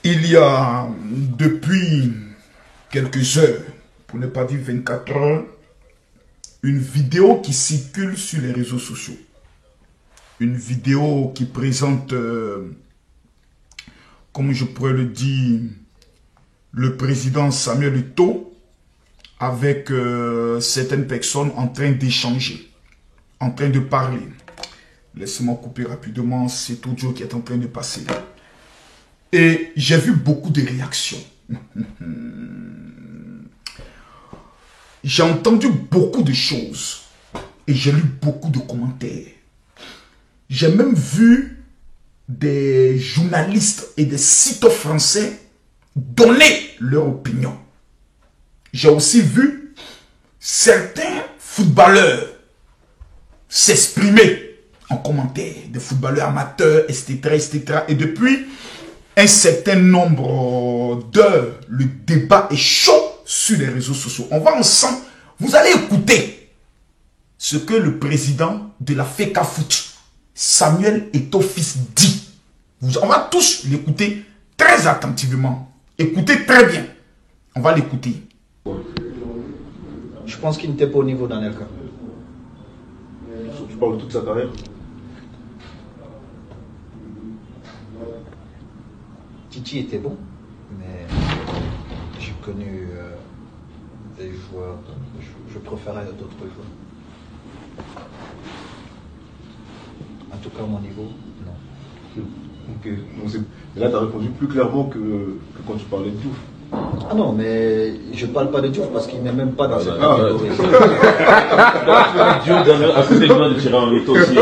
Il y a depuis quelques heures, pour ne pas dire 24 heures, une vidéo qui circule sur les réseaux sociaux. Une vidéo qui présente, comme je pourrais le dire, le président Samuel Eto'o avec certaines personnes en train d'échanger, en train de parler. Laissez-moi couper rapidement cet audio qui est en train de passer. Et j'ai vu beaucoup de réactions. J'ai entendu beaucoup de choses et j'ai lu beaucoup de commentaires. J'ai même vu des journalistes et des sites français donner leur opinion. J'ai aussi vu certains footballeurs s'exprimer en commentaire, des footballeurs amateurs, etc., etc. Et depuis un certain nombre d'heures, le débat est chaud sur les réseaux sociaux. On va ensemble, vous allez écouter ce que le président de la FECAFOOT, Samuel Eto'o fils, dit. On va tous l'écouter très attentivement. Écoutez très bien. On va l'écouter. Je pense qu'il n'était pas au niveau d'Anelka. Tu parles de toute sa carrière? Titi était bon, mais j'ai connu des joueurs, je préférais d'autres joueurs. En tout cas, à mon niveau, non. Ok. Et là, tu as répondu plus clairement que quand tu parlais de Diouf. Ah non, mais je parle pas de Diouf parce qu'il n'est même pas dans cette catégorie. Diouf, à côté de Thierry Henry, toi aussi.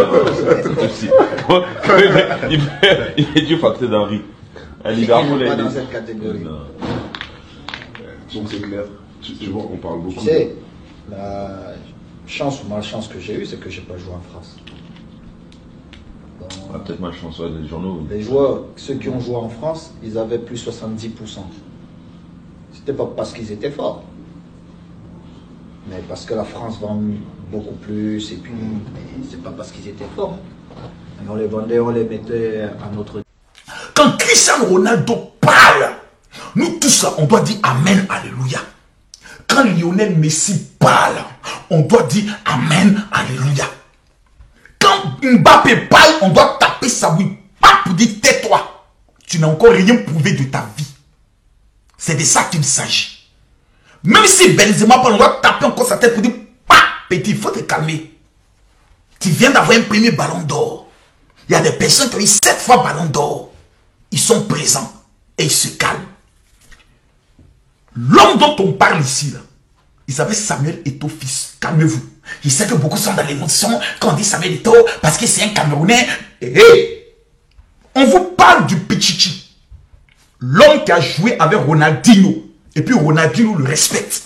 Il met Diouf à côté d'Henry. Il n'est pas dans cette catégorie. Donc c'est clair. Tu vois, on parle beaucoup. Tu sais, la chance ou malchance que j'ai eue, c'est que je n'ai pas joué en France. Ah, peut-être malchance, ouais, les journaux. Les joueurs, ceux qui ont joué en France, ils avaient plus 70%. C'était pas parce qu'ils étaient forts, mais parce que la France vend beaucoup plus, et puis c'est pas parce qu'ils étaient forts. Et on les vendait, on les mettait à notre... Quand Cristiano Ronaldo parle, nous tous là, on doit dire Amen, Alléluia. Quand Lionel Messi parle, on doit dire Amen, Alléluia. Quand Mbappé parle, on doit taper sa bouille, pas pour dire tais-toi. Tu n'as encore rien prouvé de ta vie. C'est de ça qu'il s'agit. Même si Benzema parle, on doit taper encore sa tête pour dire pas petit, il faut te calmer. Tu viens d'avoir un premier ballon d'or. Il y a des personnes qui ont eu 7 fois ballon d'or. Ils sont présents et ils se calment. L'homme dont on parle ici, là, il s'appelle Samuel Eto'o fils. Calmez-vous. Je sais que beaucoup sont dans l'émotion quand on dit Samuel Eto'o parce que c'est un Camerounais. On vous parle du Pichichi. L'homme qui a joué avec Ronaldinho. Et puis Ronaldinho le respecte.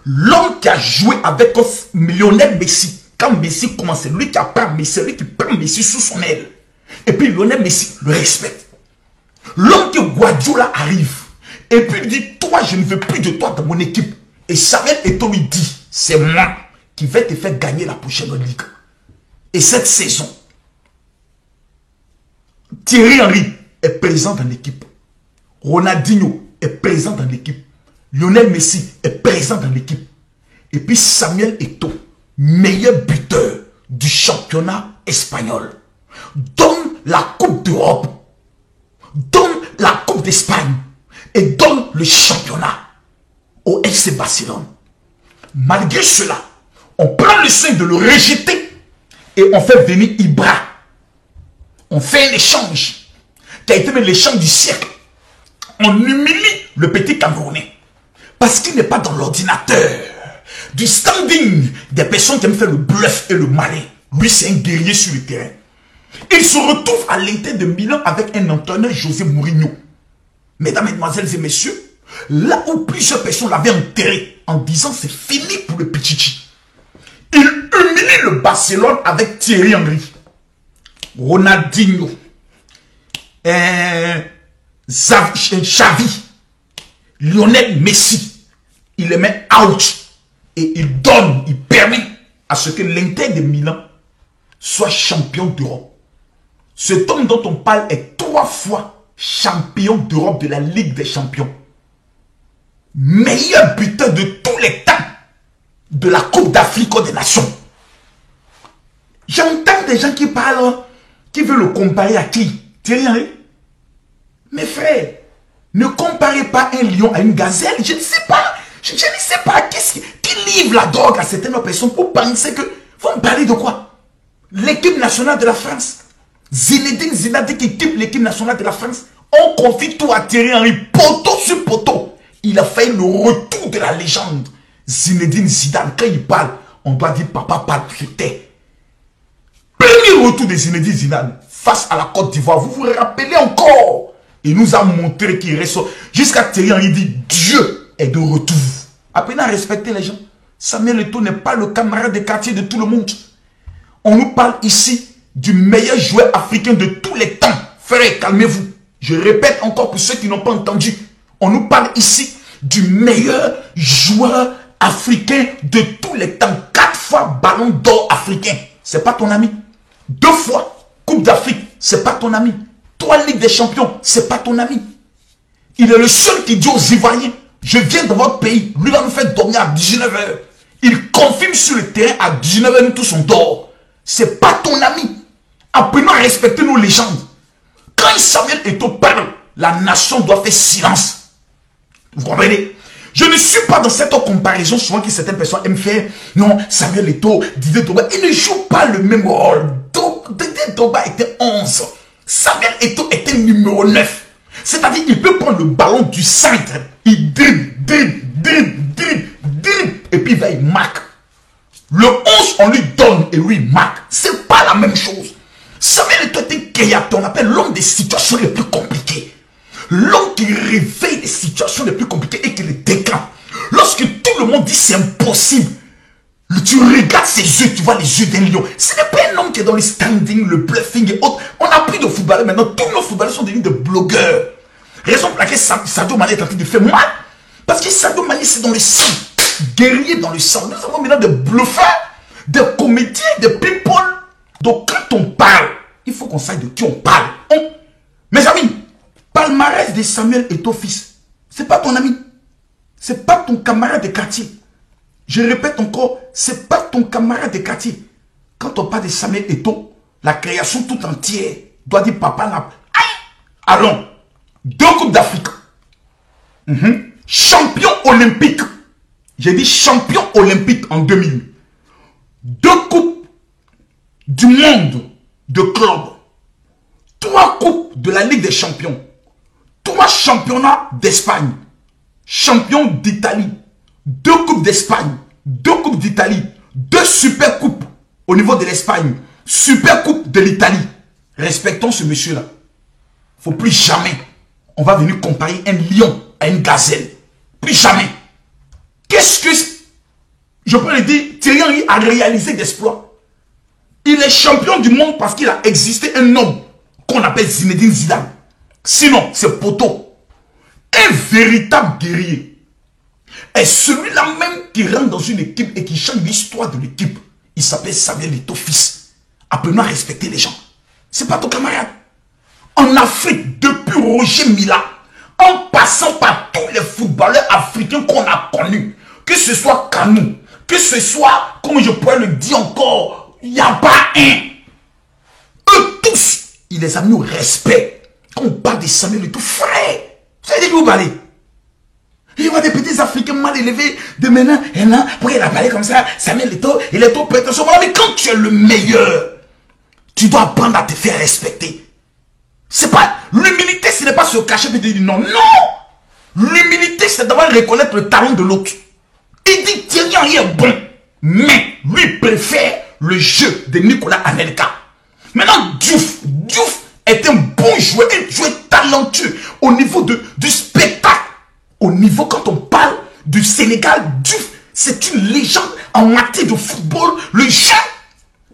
L'homme qui a joué avec Lionel Messi. Quand Messi commence, c'est lui qui apprend Messi, c'est lui qui prend Messi sous son aile. Et puis Lionel Messi le respecte. L'homme que Guardiola arrive. Et puis il dit, toi je ne veux plus de toi dans mon équipe. Et Samuel Eto'o lui dit, c'est moi qui vais te faire gagner la prochaine ligue. Et cette saison, Thierry Henry est présent dans l'équipe. Ronaldinho est présent dans l'équipe. Lionel Messi est présent dans l'équipe. Et puis Samuel Eto'o, meilleur buteur du championnat espagnol, donne la Coupe d'Europe, donne la Coupe d'Espagne et donne le championnat au FC Barcelone. Malgré cela, on prend le soin de le rejeter et on fait venir Ibra. On fait un échange qui a été l'échange du siècle. On humilie le petit Camerounais parce qu'il n'est pas dans l'ordinateur du standing des personnes qui aiment faire le bluff et le malin. Lui, c'est un guerrier sur le terrain. Il se retrouve à l'Inter de Milan avec un entraîneur, José Mourinho. Mesdames, mesdemoiselles et messieurs, là où plusieurs personnes l'avaient enterré en disant c'est fini pour le Pichichi. Il humilie le Barcelone avec Thierry Henry, Ronaldinho, Xavi, Lionel Messi. Il les met out et il donne, il permet à ce que l'Inter de Milan soit champion d'Europe. Cet homme dont on parle est 3 fois champion d'Europe de la Ligue des Champions. Meilleur buteur de tous les temps de la Coupe d'Afrique des Nations. J'entends des gens qui parlent, qui veulent le comparer à qui? Thierry Henry? Mes frères, ne comparez pas un lion à une gazelle. Je ne sais pas. Je ne sais pas qui livre la drogue à certaines personnes pour penser que... Vous me parlez de quoi? L'équipe nationale de la France. Zinedine Zidane qui équipe l'équipe nationale de la France. On confie tout à Thierry Henry, poteau sur poteau. Il a fait le retour de la légende. Zinedine Zidane, quand il parle, on doit dire papa parle putain. Premier retour de Zinedine Zidane face à la Côte d'Ivoire. Vous vous rappelez encore? Il nous a montré qu'il reste. Jusqu'à Thierry Henry dit Dieu est de retour. Apprenez à respecter les gens. Samuel Eto'o n'est pas le camarade de quartier de tout le monde. On nous parle ici du meilleur joueur africain de tous les temps. Frère, calmez-vous. Je répète encore pour ceux qui n'ont pas entendu. On nous parle ici du meilleur joueur africain de tous les temps. 4 fois ballon d'or africain. C'est pas ton ami. 2 fois Coupe d'Afrique. C'est pas ton ami. 3 Ligues des Champions. C'est pas ton ami. Il est le seul qui dit aux Ivoiriens, je viens de votre pays. Lui va nous faire dormir à 19 h. Il confirme sur le terrain à 19 h, nous tous on dort. C'est pas ton ami. Apprenons à respecter nos légendes. Quand Samuel Eto'o parle, la nation doit faire silence. Vous comprenez? Je ne suis pas dans cette comparaison souvent que certaines personnes aiment faire. Non, Samuel Eto'o, Didier Drogba, il ne joue pas le même rôle. Didier Drogba était 11. Samuel Eto'o était numéro 9. C'est-à-dire qu'il peut prendre le ballon du centre. Il dribble. Et puis il marque. Le 11, on lui donne et lui marque. C'est pas la même chose. Samuel Eto'o était Keyato, on appelle l'homme des situations les plus compliquées. L'homme qui réveille les situations les plus compliquées et qui les décante. Lorsque tout le monde dit c'est impossible, tu regardes ses yeux, tu vois les yeux d'un lion. Ce n'est pas un homme qui est dans le standing, le bluffing et autres. On n'a plus de footballeurs maintenant. Tous nos footballeurs sont devenus des blogueurs. Raison pour laquelle Sadio Mané est en train de faire mal. Parce que Sadio Mané, c'est dans le sang. Guerrier dans le sang. Nous avons maintenant des bluffeurs, des comédiens, des people. Donc quand on parle, il faut qu'on sache de qui on parle. Mes amis, palmarès de Samuel Eto'o fils, c'est pas ton ami. C'est pas ton camarade de quartier. Je répète encore, c'est pas ton camarade de quartier. Quand on parle de Samuel Eto'o, la création tout entière doit dire papa là. Allons, 2 Coupes d'Afrique. Champion olympique. J'ai dit champion olympique en 2000. 2 Coupes du monde de club. 3 Coupes de la Ligue des Champions. 3 championnats d'Espagne. Champion d'Italie. 2 Coupes d'Espagne. 2 Coupes d'Italie. 2 Super Coupes au niveau de l'Espagne. Super Coupe de l'Italie. Respectons ce monsieur-là. Il ne faut plus jamais. On va venir comparer un lion à une gazelle. Plus jamais. Qu'est-ce que... Je peux le dire, Thierry Henry a réalisé d'exploits. Il est champion du monde parce qu'il a existé un homme qu'on appelle Zinedine Zidane. Sinon, c'est poteau. Un véritable guerrier est celui-là même qui rentre dans une équipe et qui change l'histoire de l'équipe. Il s'appelle Samuel Eto'o fils. Apprenons à respecter les gens. C'est pas ton camarade. En Afrique, depuis Roger Mila, en passant par tous les footballeurs africains qu'on a connus, que ce soit Kanou, que ce soit, comme je pourrais le dire encore, il n'y a pas un. Eux tous, il les a mis au respect. Quand on parle de Samuel Eto'o, frère, vous savez de qui vous parlez? Il y a des petits Africains mal élevés de maintenant, et là, pourquoi il a parlé comme ça? Samuel Eto'o, il est trop prétentieux. Mais quand tu es le meilleur, tu dois apprendre à te faire respecter. C'est pas l'humilité, ce n'est pas se cacher et dire non. Non! L'humilité, c'est d'avoir reconnaître le talent de l'autre. Il dit Thierry Henry est bon, mais lui préfère le jeu de Nicolas Anelka. Maintenant, Diouf est un bon joueur, un joueur talentueux au niveau du spectacle. Au niveau, quand on parle du Sénégal, Diouf, c'est une légende en matière de football, le jeu.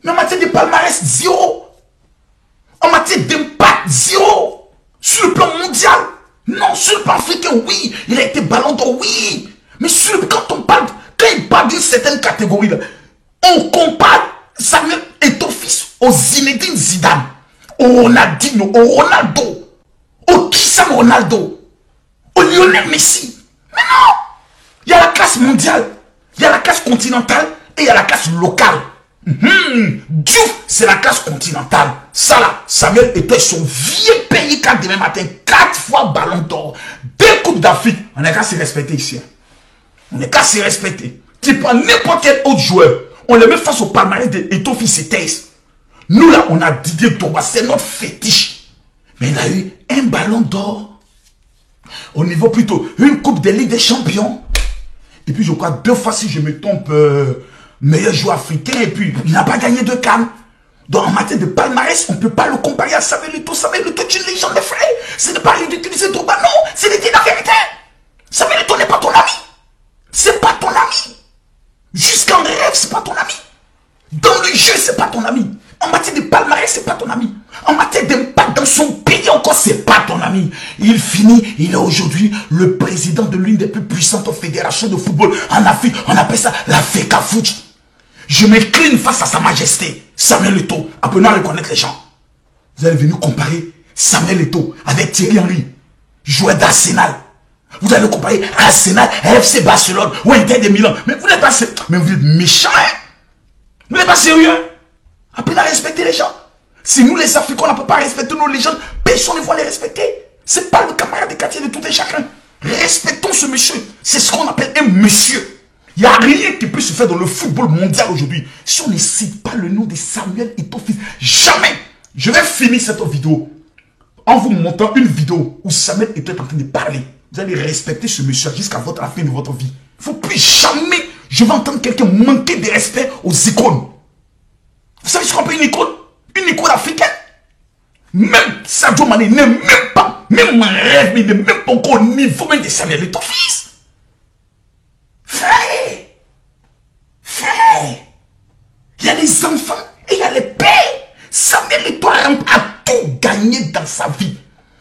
Mais en matière de palmarès, 0. En matière d'impact, 0. Sur le plan mondial, non. Sur le plan africain, oui. Il a été ballon d'or, oui. Mais quand il parle d'une certaine catégorie, là, on compare Samuel Eto'o fils au Zinedine Zidane, au Ronaldinho, au Ronaldo, au Cristiano Ronaldo, au Lionel Messi. Mais non! Il y a la classe mondiale, il y a la classe continentale et il y a la classe locale. Diouf, c'est la classe continentale. Ça là, Samuel Eto'o, son vieux pays quand demain matin, 4 fois ballon d'or, 2 coupes d'Afrique. On n'est qu'à se respecter ici. On n'est qu'à se respecter. Tu prends n'importe quel autre joueur, on le met face au palmarès d'Eto'o Fils et Taze. Nous là, on a Didier Drogba, c'est notre fétiche. Mais il a eu un ballon d'or. Au niveau plutôt, une coupe de Ligue des Champions. Et puis je crois 2 fois, si je me trompe, meilleur joueur africain. Et puis il n'a pas gagné de CAN. Donc en matière de palmarès, on ne peut pas le comparer à Samuel Eto'o. Samuel Eto'o est une légende de frère. Ce n'est pas ridiculiser Drogba, non. C'est de dire la vérité. Samuel Eto'o n'est pas ton ami. C'est pas ton ami. Jusqu'en rêve, c'est pas ton ami. Dans le jeu, c'est pas ton ami. En matière de palmarès, c'est pas ton ami. En matière d'impact dans son pays encore, c'est pas ton ami. Il finit, il est aujourd'hui le président de l'une des plus puissantes fédérations de football en Afrique. On appelle ça la FECAFOOT. Je m'incline face à sa majesté, Samuel Eto'o. Apprenons à reconnaître les gens. Vous allez venir comparer Samuel Eto'o avec Thierry Henry, joueur d'Arsenal. Vous allez comparer Arsenal, FC Barcelone ou Inter de Milan. Mais vous n'êtes pas sérieux. Mais vous êtes méchants, hein? Vous n'êtes pas sérieux? Apprenez à respecter les gens. Si nous les Africains, on ne peut pas respecter nos légendes, personne ne va les respecter. Ce n'est pas le camarade de quartier de tout et chacun. Respectons ce monsieur. C'est ce qu'on appelle un monsieur. Il n'y a rien qui peut se faire dans le football mondial aujourd'hui. Si on ne cite pas le nom de Samuel Eto'o Fils, jamais. Je vais finir cette vidéo en vous montrant une vidéo où Samuel Eto'o est en train de parler. Vous allez respecter ce monsieur jusqu'à la fin de votre vie. Il ne faut plus jamais, je vais entendre quelqu'un manquer de respect aux icônes. Vous savez ce qu'on appelle une icône? Une icône africaine. Même Sadio Mané n'est même pas, même mon rêve, mais il n'est même pas encore au niveau même de Samuel Eto'o Fils. Frère, il y a les enfants et il y a les pères. Samuel Eto'o a tout gagné dans sa vie.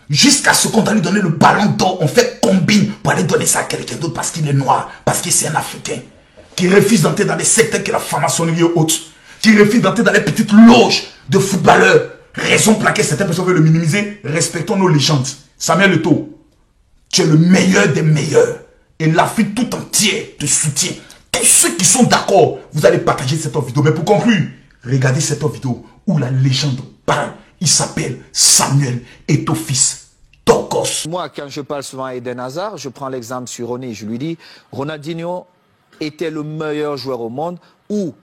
Jusqu'à ce qu'on doit lui donner le ballon d'or, on fait combine pour aller donner ça à quelqu'un d'autre parce qu'il est noir, parce que c'est un Africain, qui refuse d'entrer dans les secteurs que la franc-maçonnerie est haute, qui refuse d'entrer dans les petites loges de footballeurs. Raison pour laquelle certaines personnes veulent le minimiser. Respectons nos légendes. Samuel Eto'o, tu es le meilleur des meilleurs. Et l'Afrique tout entière te soutient. Tous ceux qui sont d'accord, vous allez partager cette vidéo. Mais pour conclure, regardez cette vidéo où la légende parle. Il s'appelle Samuel Eto'o Fils Tokos. Moi, quand je parle souvent à Eden Hazard, je prends l'exemple sur Ronny. Je lui dis, Ronaldinho était le meilleur joueur au monde ou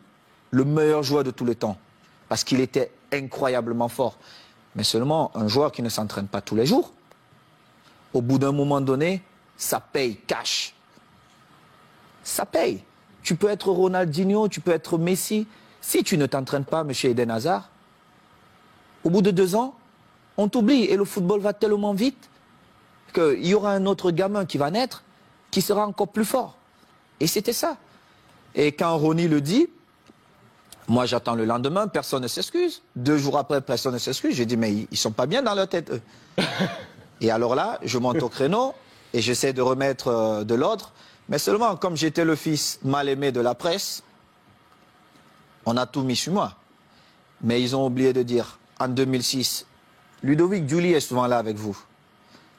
le meilleur joueur de tous les temps. Parce qu'il était incroyablement fort. Mais seulement un joueur qui ne s'entraîne pas tous les jours. Au bout d'un moment donné, ça paye cash. Ça paye. Tu peux être Ronaldinho, tu peux être Messi. Si tu ne t'entraînes pas, monsieur Eden Hazard, au bout de 2 ans, on t'oublie. Et le football va tellement vite qu'il y aura un autre gamin qui va naître qui sera encore plus fort. Et c'était ça. Et quand Ronny le dit, moi j'attends le lendemain, personne ne s'excuse. 2 jours après, personne ne s'excuse. J'ai dit, mais ils ne sont pas bien dans leur tête, eux. Et alors là, je monte au créneau et j'essaie de remettre de l'ordre. Mais seulement, comme j'étais le fils mal aimé de la presse, on a tout mis sur moi. Mais ils ont oublié de dire, en 2006, Ludovic Giuli est souvent là avec vous.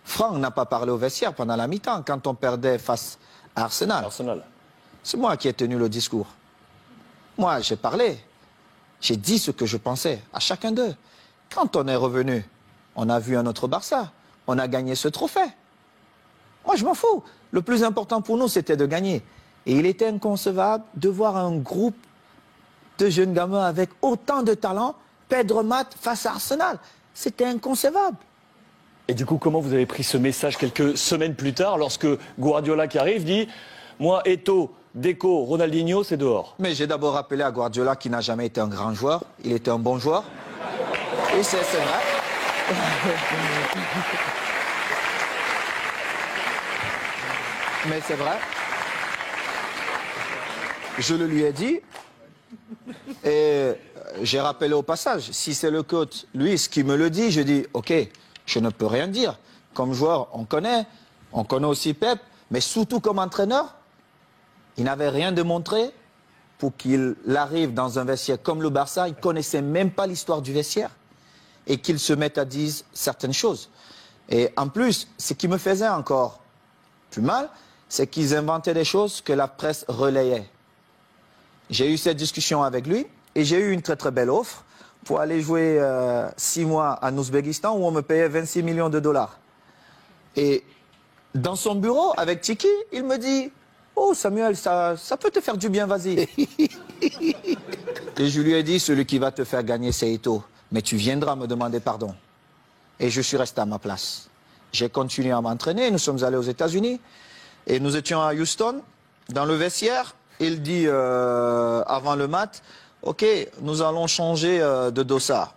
Franck n'a pas parlé au vestiaire pendant la mi-temps quand on perdait face à Arsenal. C'est moi qui ai tenu le discours. Moi, j'ai parlé. J'ai dit ce que je pensais à chacun d'eux. Quand on est revenu, on a vu un autre Barça. On a gagné ce trophée. Moi, je m'en fous. Le plus important pour nous, c'était de gagner. Et il était inconcevable de voir un groupe de jeunes gamins avec autant de talent perdre match face à Arsenal. C'était inconcevable. Et du coup, comment vous avez pris ce message quelques semaines plus tard, lorsque Guardiola qui arrive dit « Moi, Eto'o, Deco, Ronaldinho, c'est dehors ». Mais j'ai d'abord rappelé à Guardiola qu'il n'a jamais été un grand joueur. Il était un bon joueur. Et c'est vrai. Mais c'est vrai. Je le lui ai dit. Et j'ai rappelé au passage, si c'est le coach Luis qui me le dit, je dis, ok, je ne peux rien dire. Comme joueur, on connaît aussi Pep, mais surtout comme entraîneur, il n'avait rien démontré pour qu'il arrive dans un vestiaire comme le Barça, il ne connaissait même pas l'histoire du vestiaire, et qu'il se mette à dire certaines choses. Et en plus, ce qui me faisait encore plus mal, c'est qu'ils inventaient des choses que la presse relayait. J'ai eu cette discussion avec lui et j'ai eu une très très belle offre pour aller jouer 6 mois en Ouzbékistan où on me payait 26 millions de dollars. Et dans son bureau, avec Tiki, il me dit « Oh Samuel, ça peut te faire du bien, vas-y. » Et je lui ai dit « Celui qui va te faire gagner, c'est Eto'o. Mais tu viendras me demander pardon. » Et je suis resté à ma place. J'ai continué à m'entraîner, nous sommes allés aux États-Unis. Et nous étions à Houston, dans le vestiaire. Il dit avant le match, « Ok, nous allons changer de dossard. »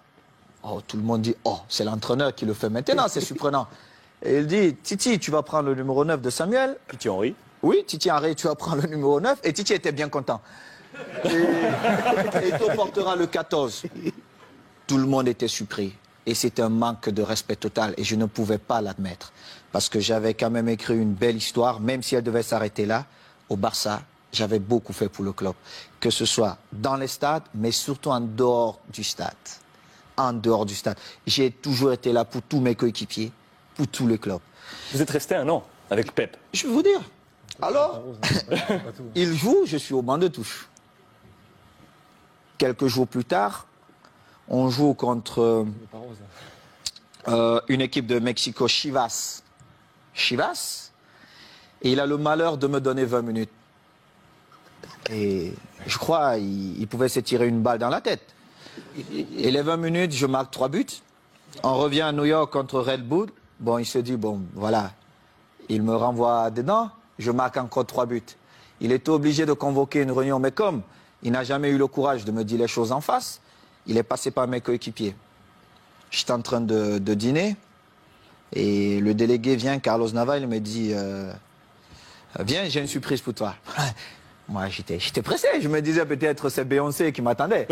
Oh, tout le monde dit « Oh, c'est l'entraîneur qui le fait maintenant, c'est surprenant. » Et il dit, Titi, tu vas prendre le numéro 9 de Samuel. Titi Henry. Oui, Titi Henry, tu vas prendre le numéro 9. Et Titi était bien content. Et Eto'o portera le 14. Tout le monde était surpris. Et c'était un manque de respect total. Et je ne pouvais pas l'admettre. Parce que j'avais quand même écrit une belle histoire, même si elle devait s'arrêter là, au Barça. J'avais beaucoup fait pour le club. Que ce soit dans les stades, mais surtout en dehors du stade. En dehors du stade. J'ai toujours été là pour tous mes coéquipiers. Pour tous les clubs. Vous êtes resté 1 an avec Pep. Je vais vous dire. Alors, il joue, je suis au banc de touche. Quelques jours plus tard, on joue contre une équipe de Mexico, Chivas. Chivas. Et il a le malheur de me donner 20 minutes. Et je crois qu'il pouvait se tirer une balle dans la tête. Et les 20 minutes, je marque 3 buts. On revient à New York contre Red Bull. Bon, il se dit, bon, voilà, il me renvoie dedans, je marque encore 3 buts. Il était obligé de convoquer une réunion, mais comme il n'a jamais eu le courage de me dire les choses en face, il est passé par mes coéquipiers. J'étais en train de dîner, et le délégué vient, Carlos Nava, il me dit, viens, j'ai une surprise pour toi. Moi, j'étais pressé, je me disais peut-être c'est Beyoncé qui m'attendait.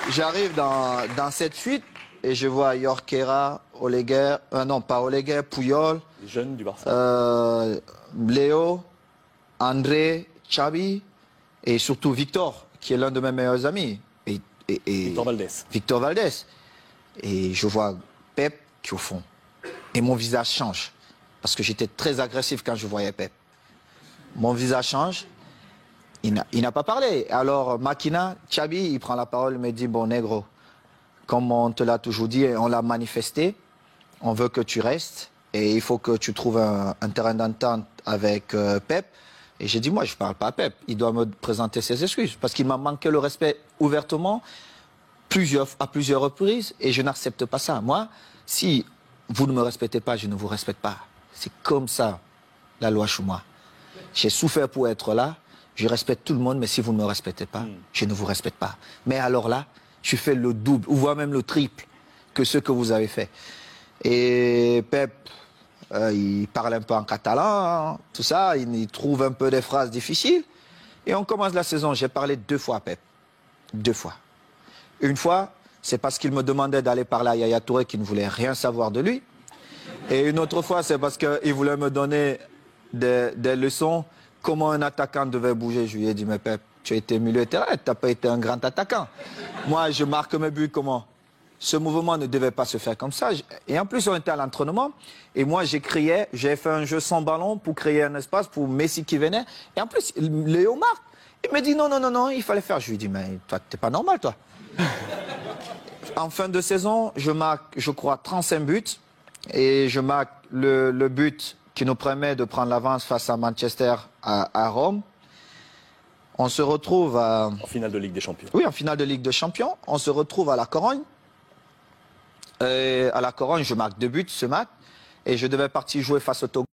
J'arrive dans cette suite et je vois Jorquera, Oleguer, non pas Oleguer, Puyol, Les jeunes du Barça. Léo, André, Xavi et surtout Victor, qui est l'un de mes meilleurs amis. Et Victor Valdés. Victor Valdés. Et je vois Pep qui est au fond. Et mon visage change. Parce que j'étais très agressif quand je voyais Pep. Mon visage change. Il n'a pas parlé. Alors, Makina, Xabi, il prend la parole, il me dit, bon, négro, comme on te l'a toujours dit, et on l'a manifesté, on veut que tu restes, et il faut que tu trouves un terrain d'entente avec Pep. Et j'ai dit, moi, je ne parle pas à Pep. Il doit me présenter ses excuses, parce qu'il m'a manqué le respect ouvertement, à plusieurs reprises, et je n'accepte pas ça. Moi, si vous ne me respectez pas, je ne vous respecte pas. C'est comme ça, la loi chez moi. J'ai souffert pour être là. Je respecte tout le monde, mais si vous ne me respectez pas, je ne vous respecte pas. Mais alors là, je fais le double, ou voire même le triple que ce que vous avez fait. Et Pep, il parle un peu en catalan, tout ça, il trouve un peu des phrases difficiles. Et on commence la saison, j'ai parlé 2 fois à Pep. 2 fois. Une fois, c'est parce qu'il me demandait d'aller parler à Yaya Touré qui ne voulait rien savoir de lui. Et une autre fois, c'est parce qu'il voulait me donner des leçons. Comment un attaquant devait bouger. Je lui ai dit, mais Pep, tu as été milieu de terrain, tu n'as pas été un grand attaquant. Moi, je marque mes buts comment? Ce mouvement ne devait pas se faire comme ça. Et en plus, on était à l'entraînement. Et moi, j'ai fait un jeu sans ballon pour créer un espace pour Messi qui venait. Et en plus, Léo marque. Il me dit, non, il fallait faire. Je lui ai dit, mais toi, t'es pas normal, toi. En fin de saison, je marque, je crois, 35 buts. Et je marque le but qui nous permet de prendre l'avance face à Manchester à Rome. On se retrouve en finale de Ligue des Champions. Oui, en finale de Ligue des Champions. On se retrouve à la Corogne. Et à la Corogne, je marque 2 buts ce match. Et je devais partir jouer face au Togo.